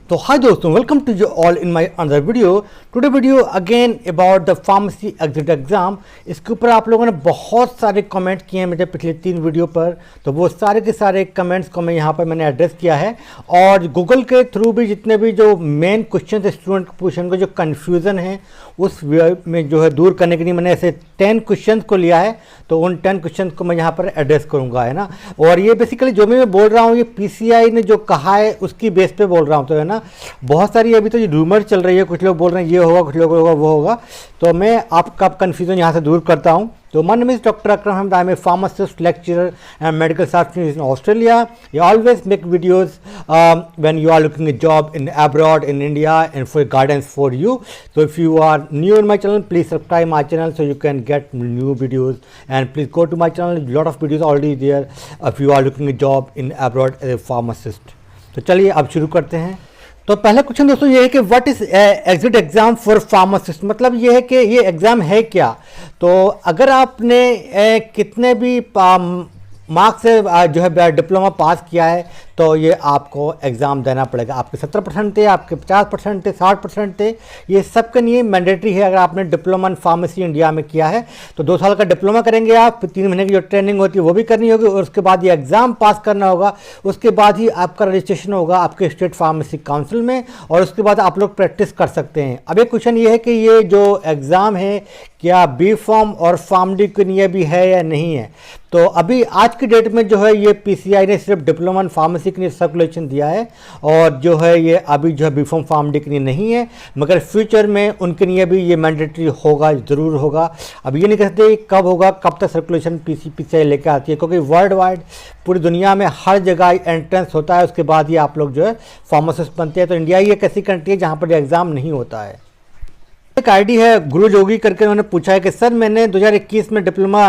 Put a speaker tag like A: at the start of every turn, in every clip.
A: तो हाय दोस्तों, welcome to you all in my another video. Today video again about the pharmacy exit exam. इसके ऊपर आप लोगों ने बहुत सारे कमेंट किए हैं मेरे पिछले 3 वीडियो पर, तो वो सारे के सारे कमेंट्स को मैं यहाँ पर मैंने एड्रेस किया है। और गूगल के थ्रू भी जितने भी जो मेन क्वेश्चन स्टूडेंट क्वेश्चन को जो कन्फ्यूज़न है उस में जो है दूर करने के लिए मैंने ऐसे 10 क्वेश्चन को लिया है। तो उन 10 क्वेश्चन को मैं यहाँ पर एड्रेस करूँगा, है ना। और ये बेसिकली जो भी मैं बोल रहा हूँ ये पीसीआई ने जो कहा है उसकी बेस पे बोल रहा हूँ, तो है ना। बहुत सारी अभी तो ये रूमर चल रही है, कुछ लोग बोल रहे हैं ये होगा, कुछ लोग होगा वो होगा, तो मैं आपका कन्फ्यूजन यहाँ से दूर करता हूँ। तो my name is doctor Akram Ahmad. I am a pharmacist, lecturer and medical scientist in Australia. I always make videos when you are looking a job in abroad, in India, and for guidance for you. So if you are new in my channel, please subscribe my channel so you can get new videos. And please go to my channel. A lot of videos already there if you are looking a job in abroad as a pharmacist. तो चलिए अब शुरू करते हैं। तो पहला question दोस्तों ये है कि what is exit exam for pharmacist, मतलब ये है कि ये एग्ज़ाम है क्या। तो अगर आपने कितने भी मार्क्स से जो है डिप्लोमा पास किया है तो ये आपको एग्ज़ाम देना पड़ेगा। आपके 70% थे, आपके 50% थे, 60% थे, ये सब के लिए मैंडेटरी है। अगर आपने डिप्लोमा इन फार्मेसी इंडिया में किया है तो 2 साल का डिप्लोमा करेंगे आप, 3 महीने की जो ट्रेनिंग होती है वो भी करनी होगी, और उसके बाद ये एग्ज़ाम पास करना होगा। उसके बाद ही आपका रजिस्ट्रेशन होगा आपके स्टेट फार्मेसी काउंसिल में, और उसके बाद आप लोग प्रैक्टिस कर सकते हैं। अब एक क्वेश्चन ये है कि ये जो एग्ज़ाम है क्या बी फॉर्म और फार्म डी के लिए भी है या नहीं है। तो अभी आज की डेट में जो है ये पीसीआई ने सिर्फ डिप्लोमा इन फार्मेसी के लिए सर्कुलेशन दिया है, और जो है ये अभी जो है बी फॉर्म फार्म डी के लिए नहीं है, मगर फ्यूचर में उनके लिए भी ये मैंडेटरी होगा, ज़रूर होगा। अब ये नहीं कहते कब होगा, कब तक सर्कुलेशन पीसीआई लेकर आती है, क्योंकि वर्ल्ड वाइड पूरी दुनिया में हर जगह एंट्रेंस होता है, उसके बाद ही आप लोग जो है फार्मासिस्ट बनते हैं। तो इंडिया ही एक ऐसी कंट्री है जहाँ पर एग्ज़ाम नहीं होता है। एक आईडी है गुरु जोगी करके, उन्होंने पूछा है कि सर मैंने 2021 में डिप्लोमा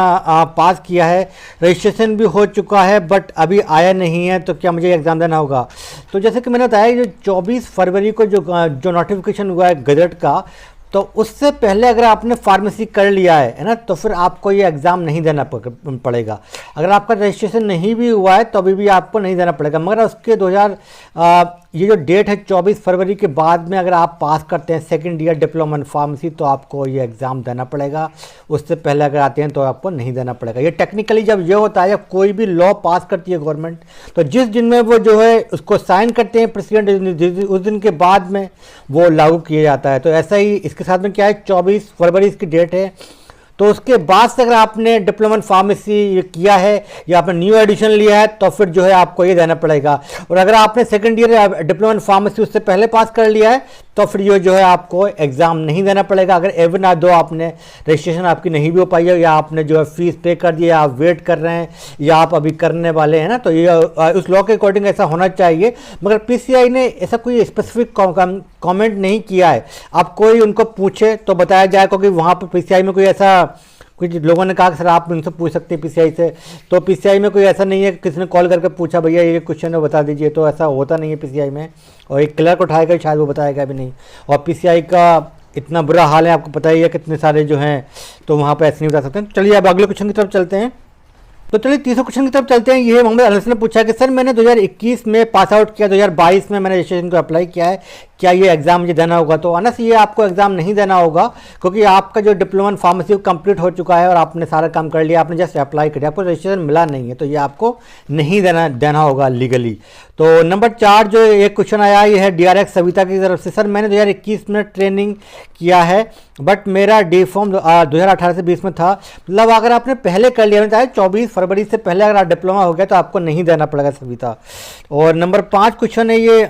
A: पास किया है, रजिस्ट्रेशन भी हो चुका है बट अभी आया नहीं है, तो क्या मुझे एग्ज़ाम देना होगा। तो जैसे कि मैंने बताया जो 24 फरवरी को जो नोटिफिकेशन हुआ है गजट का, तो उससे पहले अगर आपने फार्मेसी कर लिया है ना, तो फिर आपको ये एग्ज़ाम नहीं देना पड़ेगा। अगर आपका रजिस्ट्रेशन नहीं भी हुआ है तो अभी भी आपको नहीं देना पड़ेगा, मगर उसके ये जो डेट है 24 फरवरी के बाद में अगर आप पास करते हैं second year diploma in pharmacy तो आपको ये एग्ज़ाम देना पड़ेगा। उससे पहले अगर आते हैं तो आपको नहीं देना पड़ेगा। ये टेक्निकली जब ये होता है, जब कोई भी लॉ पास करती है गवर्नमेंट, तो जिस दिन में वो जो है उसको साइन करते हैं प्रेसिडेंट, उस दिन के बाद में वो लागू किया जाता है। तो ऐसा ही इसके साथ में क्या है, 24 फरवरी इसकी डेट है। तो उसके बाद से अगर आपने डिप्लोमा इन फार्मेसी किया है या आपने न्यू एडिशन लिया है तो फिर जो है आपको ये देना पड़ेगा। और अगर आपने second year diploma in pharmacy उससे पहले पास कर लिया है तो फिर ये जो है आपको एग्ज़ाम नहीं देना पड़ेगा। अगर एवन ना दो आपने रजिस्ट्रेशन आपकी नहीं भी हो पाई है, या आपने जो है फीस पे कर दिया, आप वेट कर रहे हैं या आप अभी करने वाले हैं ना, तो ये उस लॉ के अकॉर्डिंग ऐसा होना चाहिए। मगर पीसीआई ने ऐसा कोई स्पेसिफिक कमेंट नहीं किया है। आप कोई उनको पूछे तो बताया जाए, क्योंकि वहाँ पर पीसीआई में कोई ऐसा, कुछ लोगों ने कहा कि सर आप उनसे पूछ सकते हैं पीसीआई से, तो पीसीआई में कोई ऐसा नहीं है कि किसी ने कॉल करके पूछा भैया ये क्वेश्चन है बता दीजिए, तो ऐसा होता नहीं है पीसीआई में। और एक क्लर्क उठाएगा शायद वो बताएगा भी नहीं। और पीसीआई का इतना बुरा हाल है, आपको पता ही है कितने सारे जो हैं, तो वहाँ पर ऐसे नहीं बता सकते हैं। चलिए अब अगले क्वेश्चन की तरफ चलते हैं। तो चलिए तीसरे क्वेश्चन की तरफ चलते हैं। ये मोहम्मद अनस ने पूछा कि सर मैंने 2021 में पास आउट किया, 2022 में मैंने रजिस्ट्रेशन को अप्लाई किया है, क्या ये एग्ज़ाम मुझे देना होगा। तो अनस ये आपको एग्ज़ाम नहीं देना होगा, क्योंकि आपका जो डिप्लोमा इन फार्मेसी कंप्लीट हो चुका है और आपने सारा काम कर लिया, आपने जस्ट अप्लाई कर दिया, आपको रजिस्ट्रेशन मिला नहीं है, तो ये आपको नहीं देना होगा लीगली। तो नंबर 4 जो एक क्वेश्चन आया ये है DRX सविता की तरफ से, सर मैंने 2021 में ट्रेनिंग किया है बट मेरा डी फॉर्म 2018 से 20 में था, मतलब अगर आपने पहले कर लिया, चाहे 24 फरवरी से पहले अगर आप डिप्लोमा हो गया तो आपको नहीं देना पड़ेगा सविता। और नंबर 5 क्वेश्चन है ये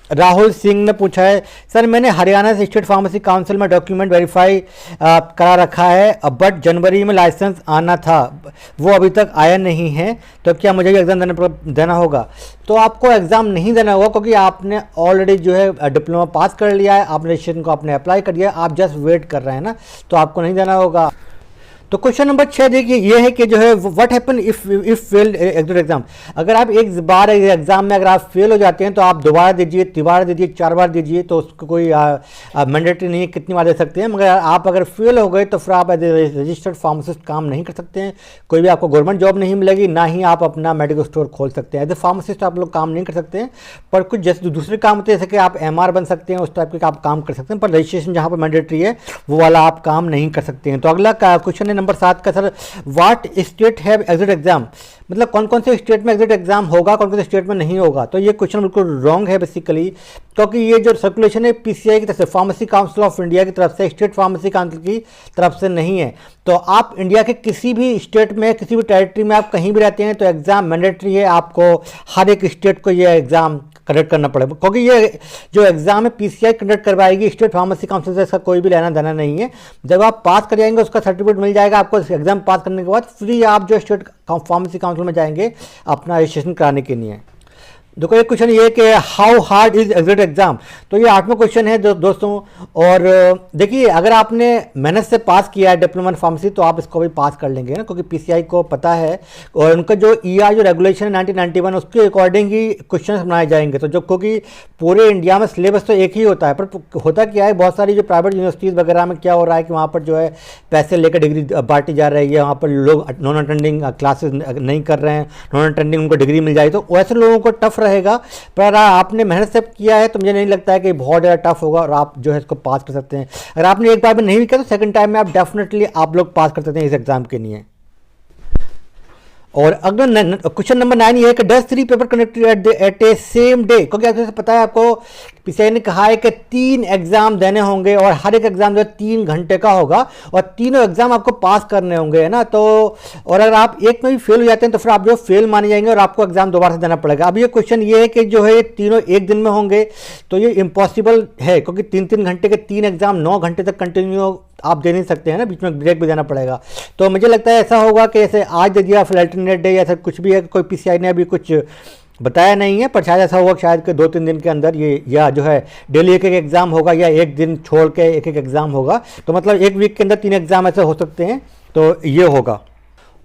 A: राहुल सिंह ने पूछा है, सर मैंने हरियाणा से स्टेट फार्मेसी काउंसिल में डॉक्यूमेंट वेरीफाई करा रखा है, बट जनवरी में लाइसेंस आना था, वो अभी तक आया नहीं है, तो क्या मुझे एग्ज़ाम देना होगा। तो आपको एग्ज़ाम नहीं देना होगा, क्योंकि आपने ऑलरेडी जो है डिप्लोमा पास कर लिया है, आपने रजिस्ट्रेशन को आपने अप्लाई कर दिया, आप जस्ट वेट कर रहे हैं ना, तो आपको नहीं देना होगा। तो क्वेश्चन नंबर 6 देखिए, ये है कि जो है what happen if failed exit exam. अगर आप एक बार एग्जाम में अगर आप फेल हो जाते हैं तो आप दोबारा दीजिए, तिबारा दीजिए, 4 बार दीजिए, तो उसको कोई मैंडेटरी नहीं है कितनी बार दे सकते हैं। मगर आप अगर फेल हो गए तो फिर आप एज ए रजिस्टर्ड फार्मासिस्ट काम नहीं कर सकते हैं, कोई भी आपको गवर्नमेंट जॉब नहीं मिलेगी, ना ही आप अपना मेडिकल स्टोर खोल सकते हैं। एज ए फार्मासिस्ट आप लोग काम नहीं कर सकते हैं, पर कुछ जैसे दूसरे काम होते हैं जैसे कि आप MR बन सकते हैं, उस टाइप के आप काम कर सकते हैं, पर रजिस्ट्रेशन जहाँ पर मैंडेटरी है वो वाला आप काम नहीं कर सकते हैं। तो अगला क्वेश्चन है नंबर 7 का, sir what state have exit exam, मतलब कौन कौन से स्टेट में एग्जिट एग्जाम होगा, कौन कौन से स्टेट में नहीं होगा। तो ये क्वेश्चन बिल्कुल रॉन्ग है बेसिकली, क्योंकि ये जो सर्कुलेशन है PCI की तरफ से, फार्मेसी काउंसिल ऑफ इंडिया की तरफ से, स्टेट फार्मेसी काउंसिल की तरफ से नहीं है। तो आप इंडिया के किसी भी स्टेट में, किसी भी टेरिटरी में आप कहीं भी रहते हैं तो एग्ज़ाम मैंडेटरी है, आपको हर एक स्टेट को ये एग्ज़ाम कंडक्ट करना पड़ेगा, क्योंकि ये जो एग्ज़ाम है PCI कंडक्ट करवाएगी, स्टेट फार्मेसी काउंसिल से इसका कोई भी लेना देना नहीं है। जब आप पास कर जाएंगे उसका सर्टिफिकेट मिल जाएगा आपको, एग्ज़ाम पास करने के बाद फ्री आप जो स्टेट फार्मेसी काउंसिल में जाएंगे अपना रजिस्ट्रेशन कराने के लिए। देखो एक क्वेश्चन ये है कि how hard is exit exam, तो ये 8वां क्वेश्चन है दोस्तों। और देखिए अगर आपने मेहनत से पास किया है डिप्लोमा इन फार्मेसी तो आप इसको भी पास कर लेंगे ना, क्योंकि PCI को पता है और उनका जो ER जो रेगुलेशन है 1991 उसके अकॉर्डिंग ही क्वेश्चन बनाए जाएंगे। तो जो क्योंकि पूरे इंडिया में सिलेबस तो एक ही होता है, पर होता क्या है बहुत सारी जो प्राइवेट यूनिवर्सिटीज़ वगैरह में क्या हो रहा है कि वहाँ पर जो है पैसे लेकर डिग्री बांटी जा रही है, वहाँ पर लोग नॉन अटेंडिंग क्लासेस नहीं कर रहे हैं, नॉन अटेंडिंग उनको डिग्री मिल जाए, तो वैसे लोगों को टफ रहेगा। पर आपने मेहनत से किया है तो मुझे नहीं लगता है कि बहुत ज़्यादा टफ होगा और आप जो है इसको पास कर सकते हैं। अगर आपने एक बार में नहीं भी किया तो सेकंड टाइम में आप डेफिनेटली आप लोग पास कर सकते हैं इस एग्जाम के लिए। और अगला क्वेश्चन नंबर 9 ये है कि does 3 paper connected eight A same day, क्योंकि आपको पता है आपको PCI ने कहा है कि 3 एग्जाम देने होंगे और हर एक एग्जाम जो है 3 घंटे का होगा और तीनों एग्जाम आपको पास करने होंगे, है ना। तो और अगर आप एक में भी फेल हो जाते हैं तो फिर आप जो फेल माने जाएंगे और आपको एग्जाम दोबारा से देना पड़ेगा। अब ये क्वेश्चन ये है कि जो है ये तीनों एक दिन में होंगे तो ये इम्पॉसिबल है, क्योंकि 3-3 घंटे के 3 एग्जाम 9 घंटे तक कंटिन्यू आप दे नहीं सकते हैं ना, बीच में ब्रेक भी देना पड़ेगा। तो मुझे लगता है ऐसा होगा कि जैसे आज दे दिया फिर अल्टरनेट डे या ऐसा कुछ भी है, कोई PCI ने अभी कुछ बताया नहीं है, पर शायद ऐसा होगा शायद कि 2-3 दिन के अंदर ये या जो है डेली एक एग्ज़ाम होगा या एक दिन छोड़ के एक एग्ज़ाम होगा। तो मतलब एक वीक के अंदर 3 एग्ज़ाम ऐसे हो सकते हैं, तो ये होगा।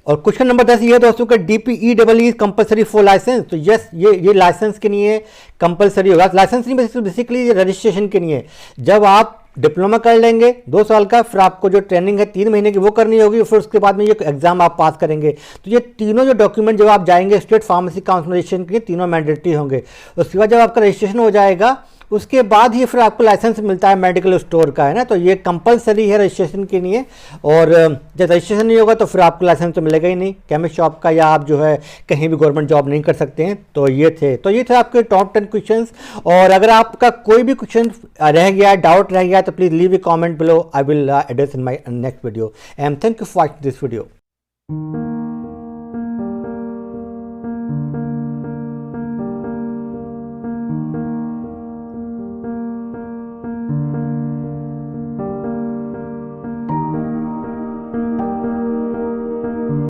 A: और क्वेश्चन नंबर 10 ये है दोस्तों का DPEEE is compulsory for licence, तो यस ये लाइसेंस के लिए कंपलसरी होगा। लाइसेंस नहीं बेसिकली रजिस्ट्रेशन के लिए। जब आप डिप्लोमा कर लेंगे 2 साल का, फिर आपको जो ट्रेनिंग है 3 महीने की वो करनी होगी, फिर उसके बाद में ये एग्जाम आप पास करेंगे। तो ये तीनों जो डॉक्यूमेंट जब आप जाएंगे स्टेट फार्मेसी काउंसिल रजिस्ट्रेशन के लिए तीनों मैंडेटरी होंगे। उसके बाद जब आपका रजिस्ट्रेशन हो जाएगा उसके बाद ही फिर आपको लाइसेंस मिलता है मेडिकल स्टोर का, है ना। तो ये कंपलसरी है रजिस्ट्रेशन के लिए, और जब रजिस्ट्रेशन नहीं होगा तो फिर आपको लाइसेंस तो मिलेगा ही नहीं केमिस्ट शॉप का, या आप जो है कहीं भी गवर्नमेंट जॉब नहीं कर सकते हैं। तो ये थे आपके टॉप 10 क्वेश्चंस। और अगर आपका कोई भी क्वेश्चन रह गया, डाउट रह गया, तो please leave A comment below, I will address in my next video. And thank you for watching this video.